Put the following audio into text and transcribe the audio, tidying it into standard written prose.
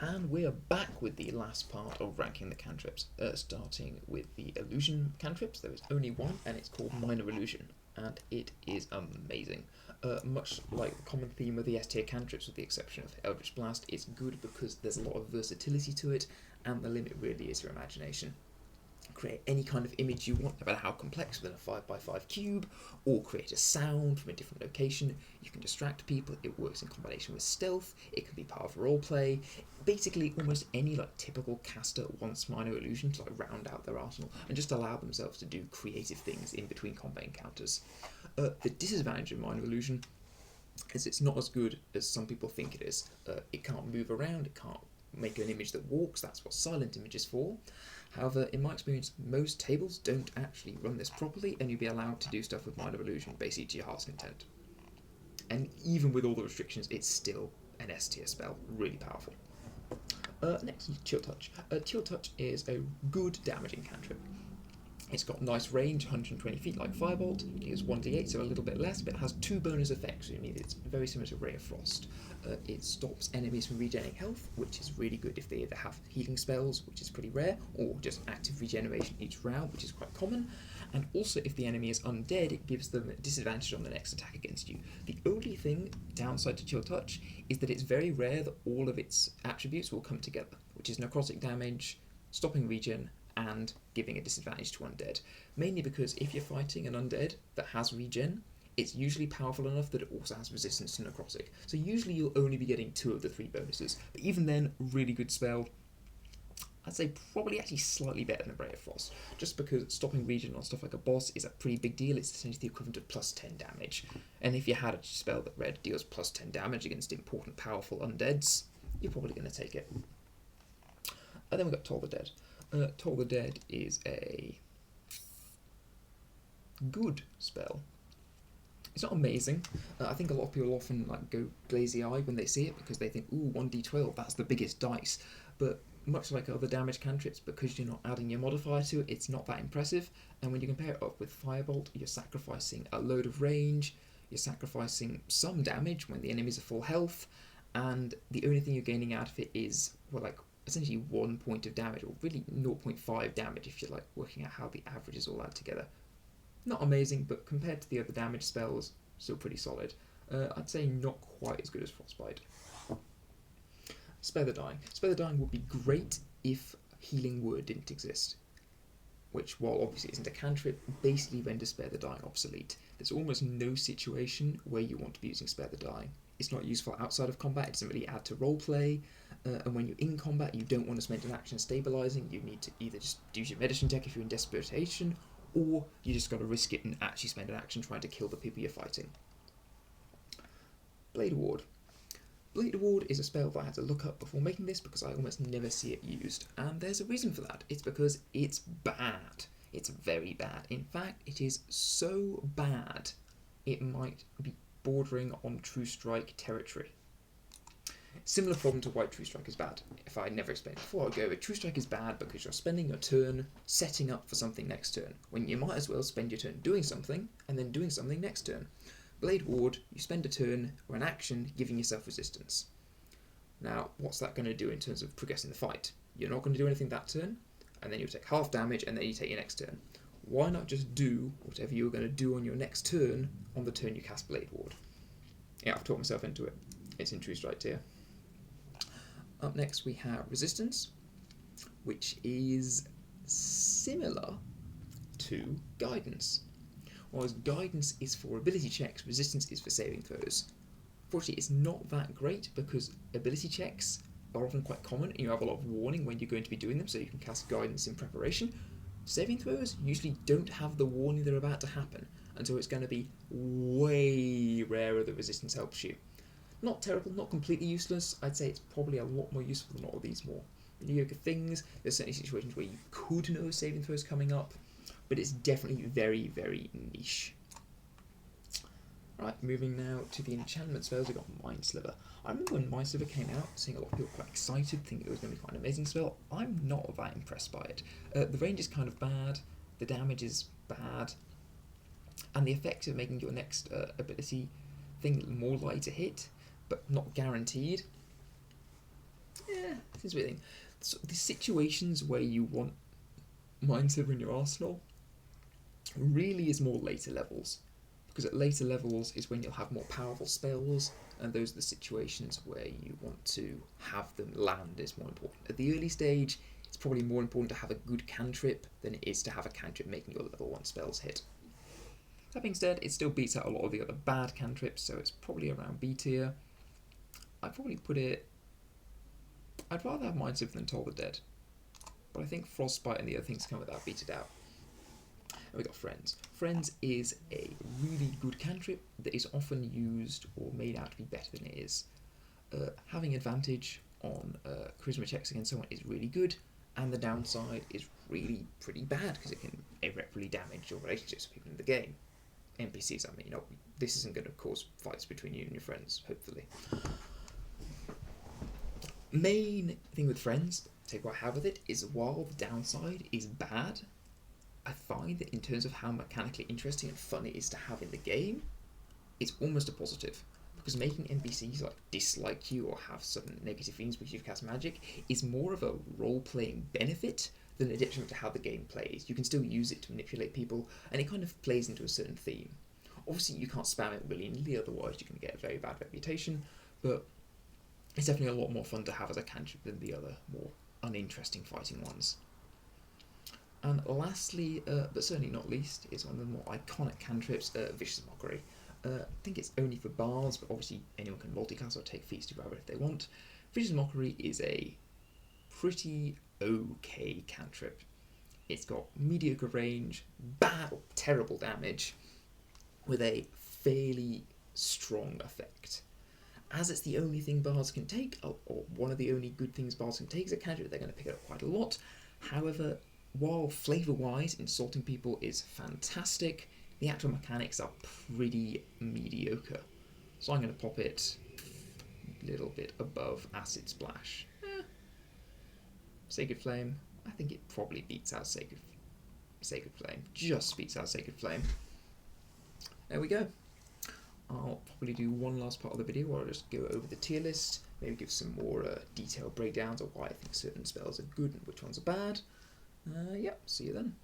And we are back with the last part of ranking the cantrips, starting with the illusion cantrips. There is only one, and it's called Minor Illusion, and it is amazing. Much like the common theme of the S tier cantrips, with the exception of Eldritch Blast, it's good because there's a lot of versatility to it, and the limit really is your imagination. Create any kind of image you want, no matter how complex, within a 5x5 cube, or create a sound from a different location. You can distract people, it works in combination with stealth, it can be part of roleplay. Basically, almost any typical caster wants minor illusion to round out their arsenal and just allow themselves to do creative things in between combat encounters. The disadvantage of minor illusion is it's not as good as some people think it is. It can't move around, it can't make an image that walks, that's what silent image is for. However, in my experience, most tables don't actually run this properly, and you'll be allowed to do stuff with minor illusion basically to your heart's content. And even with all the restrictions, it's still an S tier spell, really powerful. Next is Chill Touch. Chill Touch is a good damaging cantrip. It's got nice range, 120 feet like Firebolt. It deals 1d8, so a little bit less, but it has two bonus effects. It's very similar to Ray of Frost. It stops enemies from regenerating health, which is really good if they either have healing spells, which is pretty rare, or just active regeneration each round, which is quite common. And also, if the enemy is undead, it gives them a disadvantage on the next attack against you. The only downside to Chill Touch is that it's very rare that all of its attributes will come together, which is necrotic damage, stopping regen, and giving a disadvantage to undead. Mainly because if you're fighting an undead that has regen, it's usually powerful enough that it also has resistance to necrotic. So usually you'll only be getting 2 of the 3 bonuses. But even then, really good spell. I'd say probably actually slightly better than Ray of Frost, just because stopping regen on stuff like a boss is a pretty big deal. It's essentially the equivalent of plus 10 damage. And if you had a spell that red deals plus 10 damage against important, powerful undeads, you're probably going to take it. And then we've got Toll the Dead. Toll the Dead is a good spell. It's not amazing. I think a lot of people often go glazy eye when they see it because they think, ooh, 1d12, that's the biggest dice. But much like other damage cantrips, because you're not adding your modifier to it, it's not that impressive. And when you compare it up with Firebolt, you're sacrificing a load of range, you're sacrificing some damage when the enemies are full health, and the only thing you're gaining out of it is, essentially 1 point of damage, or really 0.5 damage if you're working out how the averages all add together. Not amazing, but compared to the other damage spells, still pretty solid. I'd say not quite as good as Frostbite. Spare the Dying. Spare the Dying would be great if Healing Word didn't exist, which, while obviously isn't a cantrip, basically renders Spare the Dying obsolete. There's almost no situation where you want to be using Spare the Dying. It's not useful outside of combat, it doesn't really add to roleplay, and when you're in combat you don't want to spend an action stabilising. You need to either just use your medicine deck if you're in desperation, or you just got to risk it and actually spend an action trying to kill the people you're fighting. Blade Ward. Blade Ward is a spell that I had to look up before making this because I almost never see it used, and there's a reason for that. It's because it's bad. It's very bad. In fact, it is so bad it might be bordering on True Strike territory. Similar problem to why True Strike is bad. If I never explained it before, I'd go, True Strike is bad because you're spending your turn setting up for something next turn, when you might as well spend your turn doing something, and then doing something next turn. Blade Ward, you spend a turn or an action giving yourself resistance. Now, what's that going to do in terms of progressing the fight? You're not going to do anything that turn, and then you'll take half damage, and then you take your next turn. Why not just do whatever you're going to do on your next turn on the turn you cast Blade Ward? Yeah, I've talked myself into it. It's in True Strike tier. Up next we have Resistance, which is similar to Guidance. Whereas Guidance is for ability checks, Resistance is for saving throws. Fortunately, it's not that great because ability checks are often quite common and you have a lot of warning when you're going to be doing them, so you can cast Guidance in preparation. Saving throws usually don't have the warning they're about to happen, and so it's going to be way rarer that Resistance helps you. Not terrible, not completely useless. I'd say it's probably a lot more useful than a lot of these more mediocre things. There's certainly situations where you could know saving throws coming up, but it's definitely very, very niche. Right, moving now to the enchantment spells, we've got Mindsliver. I remember when Mindsliver came out, seeing a lot of people quite excited, thinking it was going to be quite an amazing spell. I'm not that impressed by it. The range is kind of bad, the damage is bad, and the effect of making your next ability thing more likely to hit, but not guaranteed, this weird thing. So the situations where you want Mindsaver in your arsenal really is more later levels, because at later levels is when you'll have more powerful spells, and those are the situations where you want to have them land is more important. At the early stage, it's probably more important to have a good cantrip than it is to have a cantrip making your level 1 spells hit. That being said, it still beats out a lot of the other bad cantrips, so it's probably around B tier. I'd probably put it... I'd rather have Mindsaver than Toll the Dead, but I think Frostbite and the other things come with that beat it out. And we got Friends. Friends is a really good cantrip that is often used or made out to be better than it is. Having advantage on charisma checks against someone is really good, and the downside is really pretty bad because it can irreparably damage your relationships with people in the game. NPCs, I mean, this isn't going to cause fights between you and your friends, hopefully. Main thing with Friends, take what I have with it, is while the downside is bad, I find that in terms of how mechanically interesting and fun it is to have in the game, it's almost a positive. Because making NPCs like dislike you or have some negative feelings because you've cast magic is more of a role-playing benefit than a detriment to how the game plays. You can still use it to manipulate people, and it kind of plays into a certain theme. Obviously, you can't spam it willy-nilly, otherwise you can get a very bad reputation, but it's definitely a lot more fun to have as a cantrip than the other, more uninteresting fighting ones. And lastly, but certainly not least, is one of the more iconic cantrips, Vicious Mockery. I think it's only for bards, but obviously anyone can multicast or take feats to grab it if they want. Vicious Mockery is a pretty okay cantrip. It's got mediocre range, bad or terrible damage, with a fairly strong effect. As it's the only thing bards can take, or one of the only good things bards can take as a cantrip, they're going to pick it up quite a lot. However, while flavour-wise, insulting people is fantastic, the actual mechanics are pretty mediocre. So I'm going to pop it a little bit above Acid Splash. Sacred Flame, I think it probably beats out Sacred Flame. Just beats out Sacred Flame. There we go. I'll probably do one last part of the video where I'll just go over the tier list, maybe give some more detailed breakdowns of why I think certain spells are good and which ones are bad. Yep, see you then.